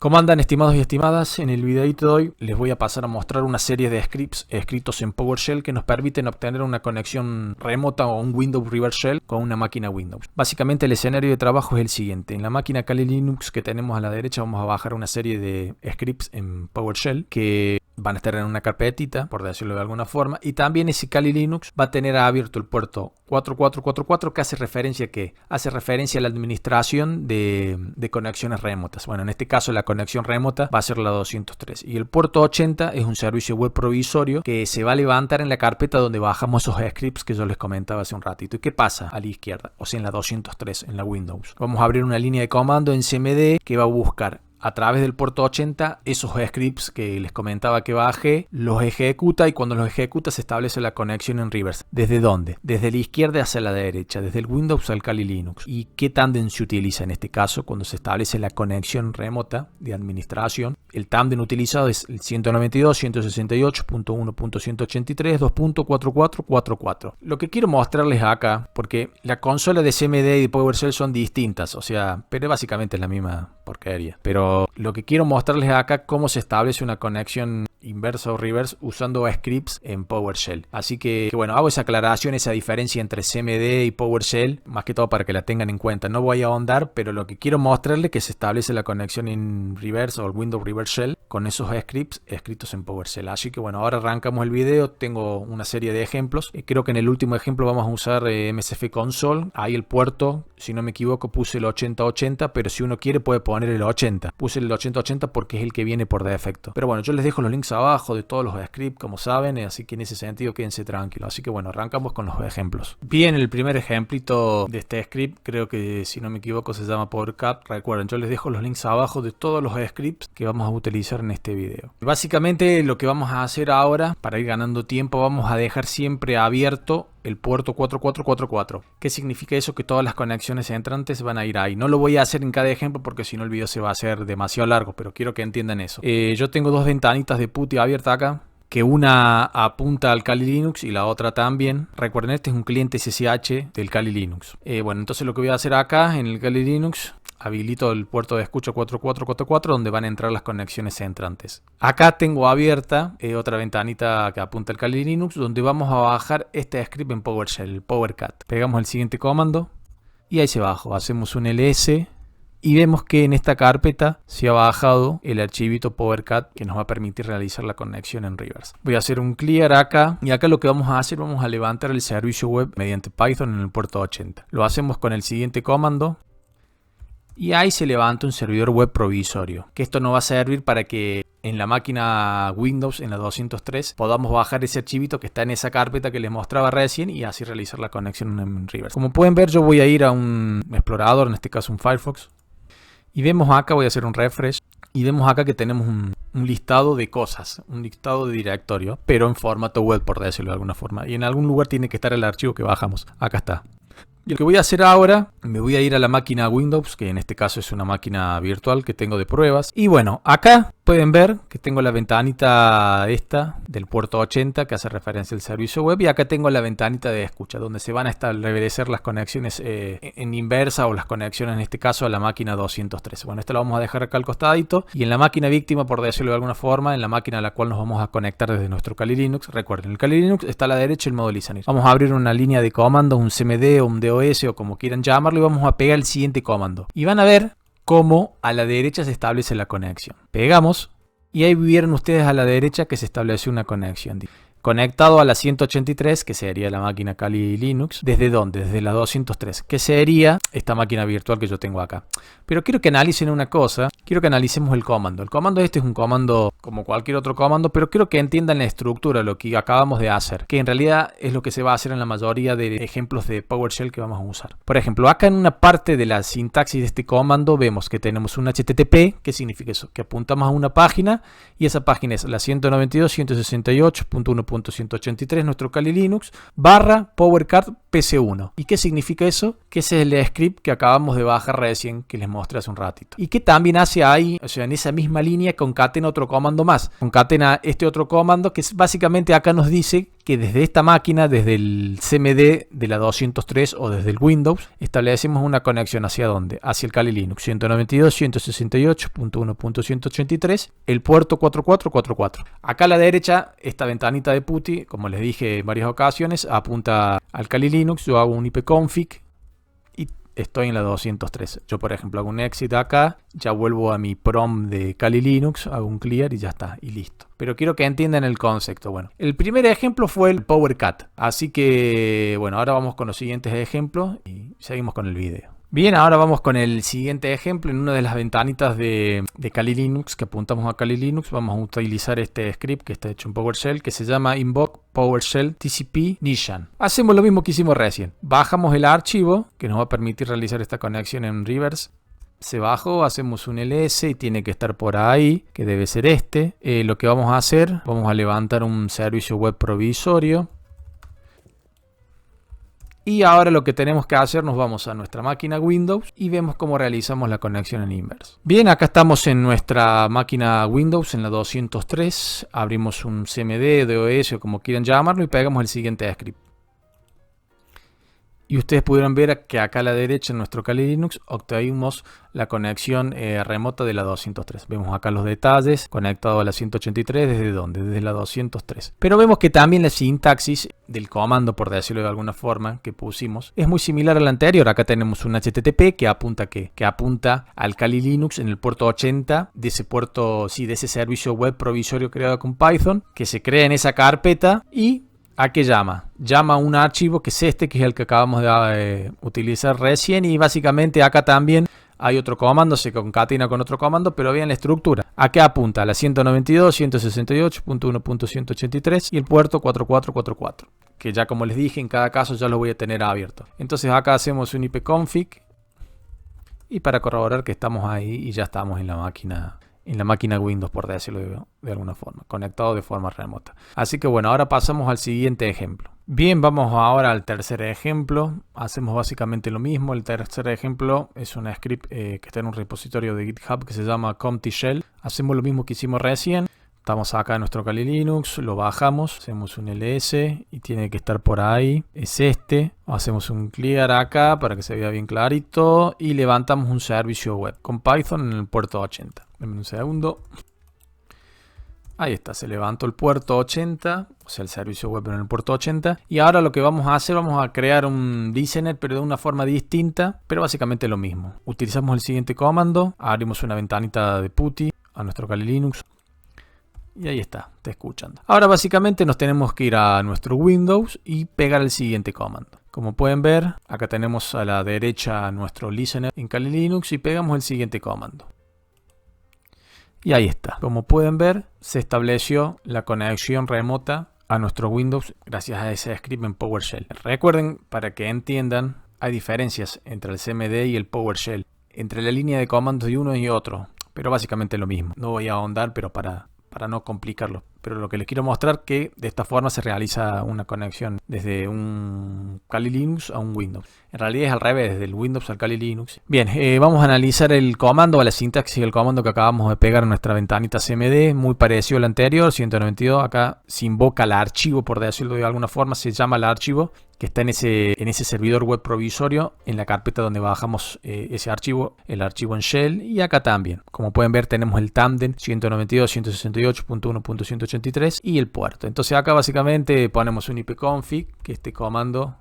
¿Cómo andan, estimados y estimadas? En el videito de hoy les voy a pasar a mostrar una serie de scripts escritos en PowerShell que nos permiten obtener una conexión remota o un Windows Reverse Shell con una máquina Windows. Básicamente el escenario de trabajo es el siguiente. En la máquina Kali Linux que tenemos a la derecha vamos a bajar una serie de scripts en PowerShell que van a estar en una carpetita, por decirlo de alguna forma, y también ese Kali Linux va a tener abierto el puerto 4444 que hace referencia a la administración de conexiones remotas. Bueno, en este caso la conexión remota va a ser la 203 y el puerto 80 es un servicio web provisorio que se va a levantar en la carpeta donde bajamos esos scripts que yo les comentaba hace un ratito. ¿Y qué pasa a la izquierda? O sea, en la 203, en la Windows. Vamos a abrir una línea de comando en CMD que va a buscar a través del puerto 80 esos scripts que les comentaba que bajé, los ejecuta y cuando los ejecuta se establece la conexión en reverse. ¿Desde dónde? Desde la izquierda hacia la derecha, desde el Windows al Kali Linux. ¿Y qué tándem se utiliza en este caso cuando se establece la conexión remota de administración? El tándem utilizado es el 192.168.1.183 2.4444. Lo que quiero mostrarles acá, porque la consola de CMD y de PowerShell son distintas, o sea, pero básicamente es la misma porquería. Pero lo que quiero mostrarles acá cómo se establece una conexión inversa o reverse usando scripts en PowerShell. Así que bueno, hago esa aclaración, esa diferencia entre CMD y PowerShell, más que todo para que la tengan en cuenta. No voy a ahondar, pero lo que quiero mostrarles es que se establece la conexión en reverse o el Windows Reverse Shell con esos scripts escritos en PowerShell. Así que bueno, ahora arrancamos el video. Tengo una serie de ejemplos. Creo que en el último ejemplo vamos a usar MSF Console. Ahí el puerto, si no me equivoco, puse el 8080, pero si uno quiere puede poner el 80. Puse el 8080 porque es el que viene por defecto. Pero bueno, yo les dejo los links abajo de todos los scripts, como saben, así que en ese sentido quédense tranquilos. Así que bueno, arrancamos con los ejemplos. Bien, el primer ejemplito de este script, creo que si no me equivoco se llama PowerCat. Recuerden, yo les dejo los links abajo de todos los scripts que vamos a utilizar en este video. Básicamente lo que vamos a hacer ahora, para ir ganando tiempo, vamos a dejar siempre abierto el puerto 4444. ¿Qué significa eso? Que todas las conexiones entrantes van a ir ahí. No lo voy a hacer en cada ejemplo porque si no el video se va a hacer demasiado largo, pero quiero que entiendan eso. Yo tengo dos ventanitas de PuTTY abiertas acá, que una apunta al Kali Linux y la otra también. Recuerden, este es un cliente SSH del Kali Linux. Bueno, entonces lo que voy a hacer acá en el Kali Linux, habilito el puerto de escucha 4444 donde van a entrar las conexiones entrantes. Acá tengo abierta otra ventanita que apunta al Kali Linux donde vamos a bajar este script en PowerShell, el PowerCat. Pegamos el siguiente comando y ahí se bajó. Hacemos un ls y vemos que en esta carpeta se ha bajado el archivito PowerCat que nos va a permitir realizar la conexión en reverse. Voy a hacer un clear acá y acá lo que vamos a hacer, vamos a levantar el servicio web mediante Python en el puerto 80. Lo hacemos con el siguiente comando. Y ahí se levanta un servidor web provisorio, que esto nos va a servir para que en la máquina Windows, en la 203, podamos bajar ese archivito que está en esa carpeta que les mostraba recién y así realizar la conexión en reverse. Como pueden ver, yo voy a ir a un explorador, en este caso un Firefox, y vemos acá, voy a hacer un refresh, y vemos acá que tenemos un listado de cosas, un listado de directorio, pero en formato web, por decirlo de alguna forma, y en algún lugar tiene que estar el archivo que bajamos. Acá está. Y lo que voy a hacer ahora, me voy a ir a la máquina Windows, que en este caso es una máquina virtual que tengo de pruebas. Y bueno, acá pueden ver que tengo la ventanita esta del puerto 80 que hace referencia al servicio web. Y acá tengo la ventanita de escucha, donde se van a establecer las conexiones en inversa o las conexiones en este caso a la máquina 203. Bueno, esto lo vamos a dejar acá al costadito. Y en la máquina víctima, por decirlo de alguna forma, en la máquina a la cual nos vamos a conectar desde nuestro Kali Linux. Recuerden, el Kali Linux está a la derecha el modo listener. Vamos a abrir una línea de comandos, un CMD o un DOS o como quieran llamarlo, y vamos a pegar el siguiente comando y van a ver cómo a la derecha se establece la conexión. Pegamos y ahí vieron ustedes a la derecha que se estableció una conexión conectado a la 183, que sería la máquina Kali Linux. ¿Desde dónde? Desde la 203, que sería esta máquina virtual que yo tengo acá. Pero quiero que analicen una cosa, quiero que analicemos el comando. El comando este es un comando como cualquier otro comando, pero quiero que entiendan la estructura, lo que acabamos de hacer, que en realidad es lo que se va a hacer en la mayoría de ejemplos de PowerShell que vamos a usar. Por ejemplo, acá en una parte de la sintaxis de este comando vemos que tenemos un HTTP, ¿qué significa eso? Que apuntamos a una página y esa página es la 192.168.1.183, nuestro Kali Linux, barra PowerCat PC1. ¿Y qué significa eso? Que ese es el script que acabamos de bajar recién, que les mostré hace un ratito. Y que también hace ahí, o sea, en esa misma línea, concatena otro comando más. Concatena este otro comando que básicamente acá nos dice que desde esta máquina, desde el CMD de la 203 o desde el Windows, establecemos una conexión hacia dónde, hacia el Kali Linux 192.168.1.183, el puerto 4444. Acá a la derecha, esta ventanita de PuTTY, como les dije en varias ocasiones, apunta al Kali Linux. Yo hago un ipconfig y estoy en la 203. Yo, por ejemplo, hago un exit acá, ya vuelvo a mi prom de Kali Linux, hago un clear y ya está, y listo. Pero quiero que entiendan el concepto. Bueno, el primer ejemplo fue el PowerCat. Así que, bueno, ahora vamos con los siguientes ejemplos y seguimos con el video. Bien, ahora vamos con el siguiente ejemplo. En una de las ventanitas de Kali Linux, que apuntamos a Kali Linux, vamos a utilizar este script que está hecho en PowerShell, que se llama invoke PowerShell TCP Nishan. Hacemos lo mismo que hicimos recién. Bajamos el archivo, que nos va a permitir realizar esta conexión en reverse. Se bajó, hacemos un ls y tiene que estar por ahí, que debe ser este. Lo que vamos a hacer, vamos a levantar un servicio web provisorio. Y ahora lo que tenemos que hacer, nos vamos a nuestra máquina Windows y vemos cómo realizamos la conexión en inverse. Bien, acá estamos en nuestra máquina Windows en la 203. Abrimos un CMD, DOS o como quieran llamarlo y pegamos el siguiente script. Y ustedes pudieron ver que acá a la derecha en nuestro Kali Linux obtuvimos la conexión remota de la 203. Vemos acá los detalles, conectado a la 183, ¿desde dónde? Desde la 203. Pero vemos que también la sintaxis del comando, por decirlo de alguna forma, que pusimos, es muy similar a la anterior. Acá tenemos un HTTP que apunta que apunta al Kali Linux en el puerto 80 de ese puerto, sí, de ese servicio web provisorio creado con Python, que se crea en esa carpeta y ¿a qué llama? Llama a un archivo que es este, que es el que acabamos de utilizar recién, y básicamente acá también hay otro comando, se concatena con otro comando, pero vean la estructura. ¿A qué apunta? A la 192.168.1.183 y el puerto 4444, que ya como les dije, en cada caso ya lo voy a tener abierto. Entonces acá hacemos un ipconfig y para corroborar que estamos ahí y ya estamos en la máquina Windows, por decirlo de alguna forma, conectado de forma remota. Así que bueno, ahora pasamos al siguiente ejemplo. Bien, vamos ahora al tercer ejemplo. Hacemos básicamente lo mismo. El tercer ejemplo es un script que está en un repositorio de GitHub que se llama ComTshell. Hacemos lo mismo que hicimos recién. Estamos acá en nuestro Kali Linux, lo bajamos, hacemos un ls y tiene que estar por ahí. Es este. Hacemos un clear acá para que se vea bien clarito y levantamos un servicio web con Python en el puerto 80. Denme un segundo. Ahí está, se levantó el puerto 80, o sea el servicio web en el puerto 80. Y ahora lo que vamos a hacer, vamos a crear un listener, pero de una forma distinta, pero básicamente lo mismo. Utilizamos el siguiente comando, abrimos una ventanita de PuTTY a nuestro Kali Linux. Y ahí está escuchando. Ahora básicamente nos tenemos que ir a nuestro Windows y pegar el siguiente comando. Como pueden ver, acá tenemos a la derecha nuestro listener en Kali Linux y pegamos el siguiente comando. Y ahí está. Como pueden ver, se estableció la conexión remota a nuestro Windows gracias a ese script en PowerShell. Recuerden, para que entiendan, hay diferencias entre el CMD y el PowerShell, entre la línea de comandos de uno y otro, pero básicamente lo mismo. No voy a ahondar, pero para no complicarlo. Pero lo que les quiero mostrar que de esta forma se realiza una conexión desde un Kali Linux a un Windows. En realidad es al revés, desde el Windows al Kali Linux. Bien, vamos a analizar el comando, la sintaxis del comando que acabamos de pegar en nuestra ventanita CMD. Muy parecido al anterior, 192. Acá se invoca el archivo, por decirlo de alguna forma, se llama el archivo que está en ese servidor web provisorio, en la carpeta donde bajamos ese archivo, el archivo en shell, y acá también. Como pueden ver, tenemos el tandem 192.168.1.183 y el puerto. Entonces acá básicamente ponemos un ipconfig, que este comando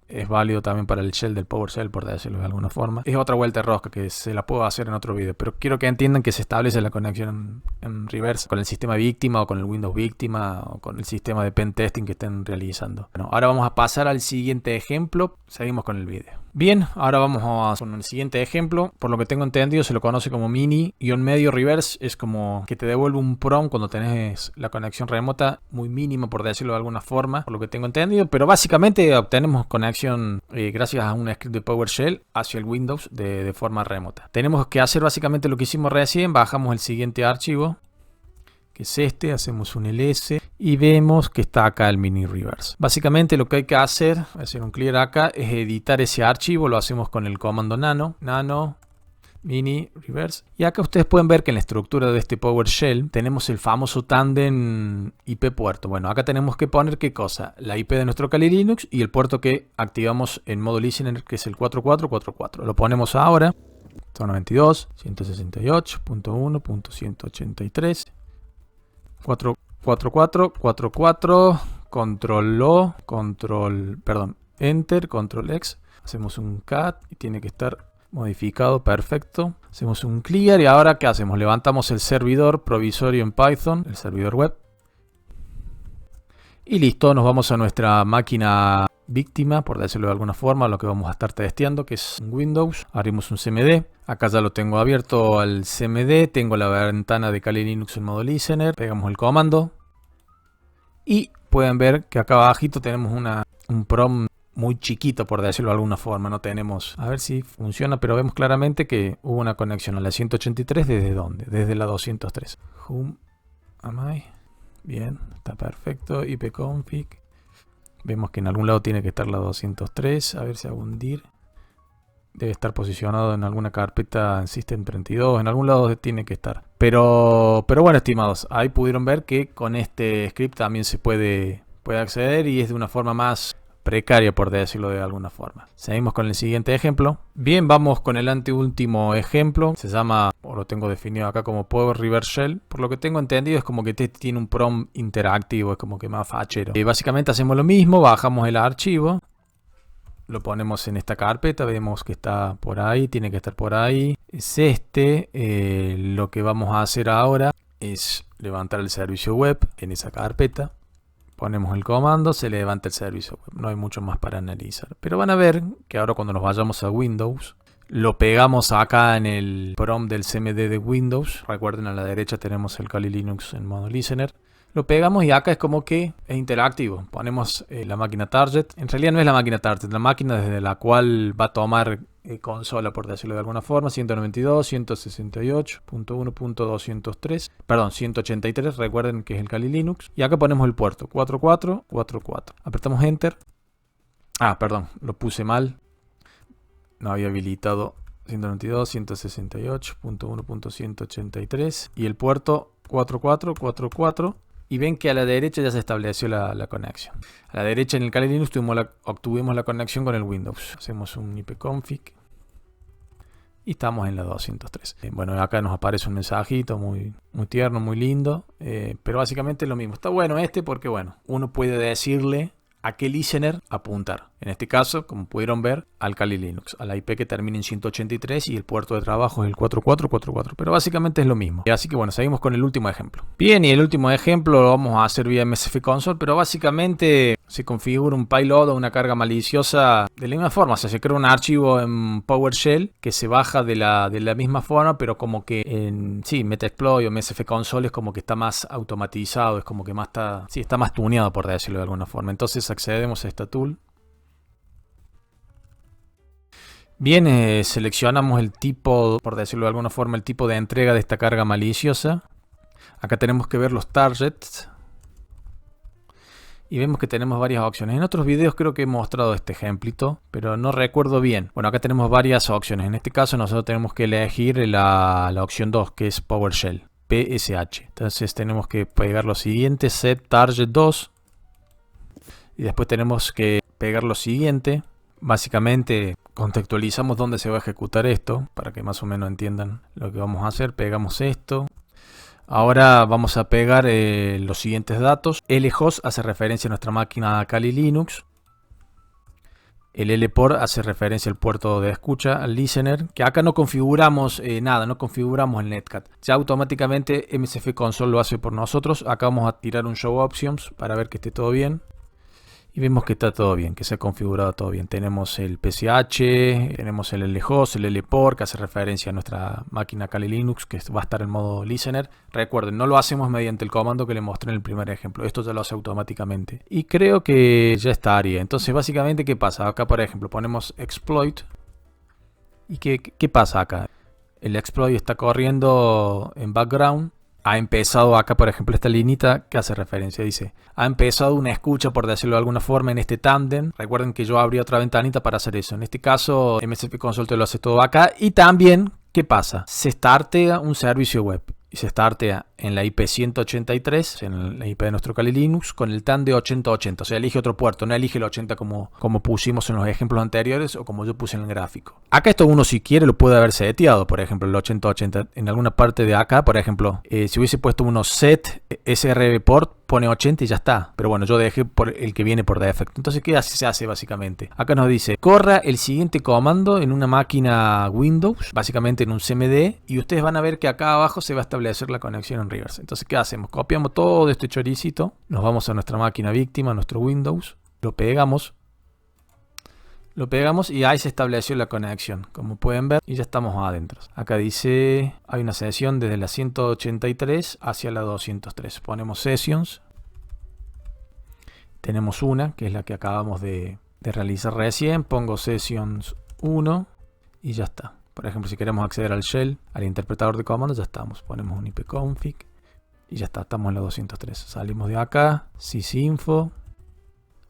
es válido también para el shell del PowerShell, por decirlo de alguna forma. Es otra vuelta de rosca que se la puedo hacer en otro video, pero quiero que entiendan que se establece la conexión en reverse con el sistema víctima o con el Windows víctima o con el sistema de pen testing que estén realizando. Bueno, ahora vamos a pasar al siguiente ejemplo. Seguimos con el video. Bien, ahora vamos con el siguiente ejemplo. Por lo que tengo entendido, se lo conoce como mini-medio reverse. Es como que te devuelve un prompt cuando tenés la conexión remota muy mínima, por decirlo de alguna forma, por lo que tengo entendido. Pero básicamente obtenemos conexión gracias a un script de PowerShell hacia el Windows de forma remota. Tenemos que hacer básicamente lo que hicimos recién. Bajamos el siguiente archivo, que es este, hacemos un ls y vemos que está acá el mini reverse. Básicamente lo que hay que hacer un clear acá, es editar ese archivo. Lo hacemos con el comando nano mini, reverse. Y acá ustedes pueden ver que en la estructura de este PowerShell tenemos el famoso tándem IP puerto. Bueno, acá tenemos que poner qué cosa, la IP de nuestro Kali Linux y el puerto que activamos en modo listener, que es el 4444. Lo ponemos ahora, 92, 168.1.183, 44444, enter, control X, hacemos un cat y tiene que estar modificado, perfecto. Hacemos un clear y ahora ¿qué hacemos? Levantamos el servidor provisorio en Python, el servidor web. Y listo, nos vamos a nuestra máquina víctima, por decirlo de alguna forma, lo que vamos a estar testeando, que es Windows. Abrimos un CMD. Acá ya lo tengo abierto al CMD. Tengo la ventana de Kali Linux en modo listener. Pegamos el comando. Y pueden ver que acá abajito tenemos un prompt muy chiquito, por decirlo de alguna forma. No tenemos, a ver si funciona, pero vemos claramente que hubo una conexión a la 183. ¿Desde dónde? Desde la 203. Whom am I? Bien, está perfecto. ipconfig. Vemos que en algún lado tiene que estar la 203. A ver si hago un dir. Debe estar posicionado en alguna carpeta en System32. En algún lado tiene que estar. Pero bueno, estimados, ahí pudieron ver que con este script también se puede acceder y es de una forma más precaria, por decirlo de alguna forma. Seguimos con el siguiente ejemplo. Bien, vamos con el anteúltimo ejemplo. Se llama, o lo tengo definido acá como Power Reverse Shell. Por lo que tengo entendido es como que tiene un prompt interactivo, es como que más fachero. Básicamente hacemos lo mismo, bajamos el archivo, lo ponemos en esta carpeta, vemos que está por ahí, tiene que estar por ahí. Es lo que vamos a hacer ahora es levantar el servicio web en esa carpeta. Ponemos el comando, se levanta el servicio web. No hay mucho más para analizar. Pero van a ver que ahora cuando nos vayamos a Windows, lo pegamos acá en el prompt del CMD de Windows. Recuerden, a la derecha tenemos el Kali Linux en modo listener. Lo pegamos y acá es como que es interactivo. Ponemos la máquina target. En realidad no es la máquina target, la máquina desde la cual va a tomar consola, por decirlo de alguna forma. 192.168.1.203. Perdón, 183. Recuerden que es el Kali Linux. Y acá ponemos el puerto 4444. Apretamos Enter. Ah, perdón, lo puse mal. No había habilitado 192.168.1.183. Y el puerto 4444. Y ven que a la derecha ya se estableció la conexión. A la derecha en el Kali Linux obtuvimos la conexión con el Windows. Hacemos un ipconfig. Y estamos en la 203. Bueno, acá nos aparece un mensajito muy tierno, muy lindo. Pero básicamente es lo mismo. Está bueno porque bueno, uno puede decirle a qué listener apuntar. En este caso, como pudieron ver, al Kali Linux, a la IP que termina en 183 y el puerto de trabajo es el 4444. Pero básicamente es lo mismo. Así que bueno, seguimos con el último ejemplo. Bien, y el último ejemplo lo vamos a hacer vía MSF Console, pero básicamente se configura un payload o una carga maliciosa de la misma forma. O sea, se crea un archivo en PowerShell que se baja de la misma forma, pero como que en Metasploit o MSF Console es como que está más automatizado, es como que más está más tuneado, por decirlo de alguna forma. Entonces accedemos a esta tool. Bien, seleccionamos el tipo, por decirlo de alguna forma, el tipo de entrega de esta carga maliciosa. Acá tenemos que ver los targets. Y vemos que tenemos varias opciones. En otros videos creo que he mostrado este ejemplito, pero no recuerdo bien. Bueno, acá tenemos varias opciones. En este caso nosotros tenemos que elegir la opción 2, que es PowerShell, PSH. Entonces tenemos que pegar lo siguiente, set target 2. Y después tenemos que pegar lo siguiente. Básicamente contextualizamos dónde se va a ejecutar esto, para que más o menos entiendan lo que vamos a hacer. Pegamos esto. Ahora vamos a pegar los siguientes datos. lhost hace referencia a nuestra máquina Kali Linux. El lport hace referencia al puerto de escucha, al listener, que acá no configuramos nada, no configuramos el netcat. Ya automáticamente MSF Console lo hace por nosotros. Acá vamos a tirar un show options para ver que esté todo bien. Y vemos que está todo bien, que se ha configurado todo bien. Tenemos el PSH, tenemos el lhost, el lport, que hace referencia a nuestra máquina Kali Linux, que va a estar en modo listener. Recuerden, no lo hacemos mediante el comando que les mostré en el primer ejemplo. Esto ya lo hace automáticamente. Y creo que ya estaría. Entonces, básicamente, ¿qué pasa? Acá, por ejemplo, ponemos exploit. ¿Y qué pasa acá? El exploit está corriendo en background. Ha empezado acá, por ejemplo, esta linita que hace referencia, dice, ha empezado una escucha, por decirlo de alguna forma, en este tándem. Recuerden que yo abrí otra ventanita para hacer eso. En este caso, MSF Console te lo hace todo acá. Y también ¿Qué pasa? Se startea un servicio web y se startea en la IP 183, en la IP de nuestro Kali Linux, con el TAN de 8080. O sea, elige otro puerto, no elige el 80 como pusimos en los ejemplos anteriores o como yo puse en el gráfico. Acá esto uno si quiere lo puede haber seteado, por ejemplo, el 8080 en alguna parte de acá, por ejemplo, si hubiese puesto uno set SRB port, pone 80 y ya está. Pero bueno, yo dejé por el que viene por defecto. Entonces, ¿qué se hace básicamente? Acá nos dice, corra el siguiente comando en una máquina Windows, básicamente en un CMD, y ustedes van a ver que acá abajo se va a establecer la conexión en reverse. Entonces, ¿qué hacemos? Copiamos todo este choricito, nos vamos a nuestra máquina víctima, a nuestro Windows, lo pegamos y ahí se estableció la conexión, como pueden ver, y ya estamos adentro. Acá dice, hay una sesión desde la 183 hacia la 203. Ponemos sessions. Tenemos una, que es la que acabamos de realizar recién. Pongo sessions 1 y ya está. Por ejemplo, si queremos acceder al shell, al interpretador de comandos, ya estamos. Ponemos un ipconfig y ya está, estamos en la 203. Salimos de acá, sysinfo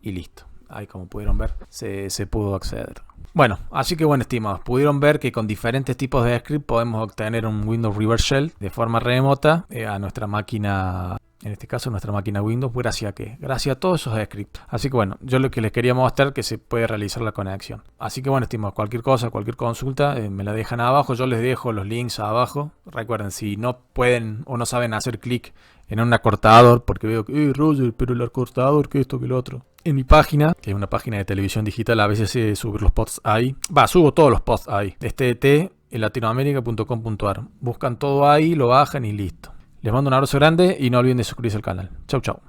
y listo. Ahí, como pudieron ver, se pudo acceder. Bueno, así que bueno, estimados, pudieron ver que con diferentes tipos de script podemos obtener un Windows Reverse Shell de forma remota a nuestra máquina, en este caso nuestra máquina Windows. ¿Gracias a qué? Gracias a todos esos scripts. Así que bueno, yo lo que les quería mostrar es que se puede realizar la conexión. Así que bueno, estimados, cualquier cosa, cualquier consulta, me la dejan abajo. Yo les dejo los links abajo. Recuerden, si no pueden o no saben hacer clic en un acortador, porque veo que, Roger, pero el acortador, que esto, que lo otro. En mi página, que es una página de televisión digital, a veces subo los posts ahí. Subo todos los posts ahí. En latinoamerica.com.ar. Buscan todo ahí, lo bajan y listo. Les mando un abrazo grande y no olviden de suscribirse al canal. Chau, chau.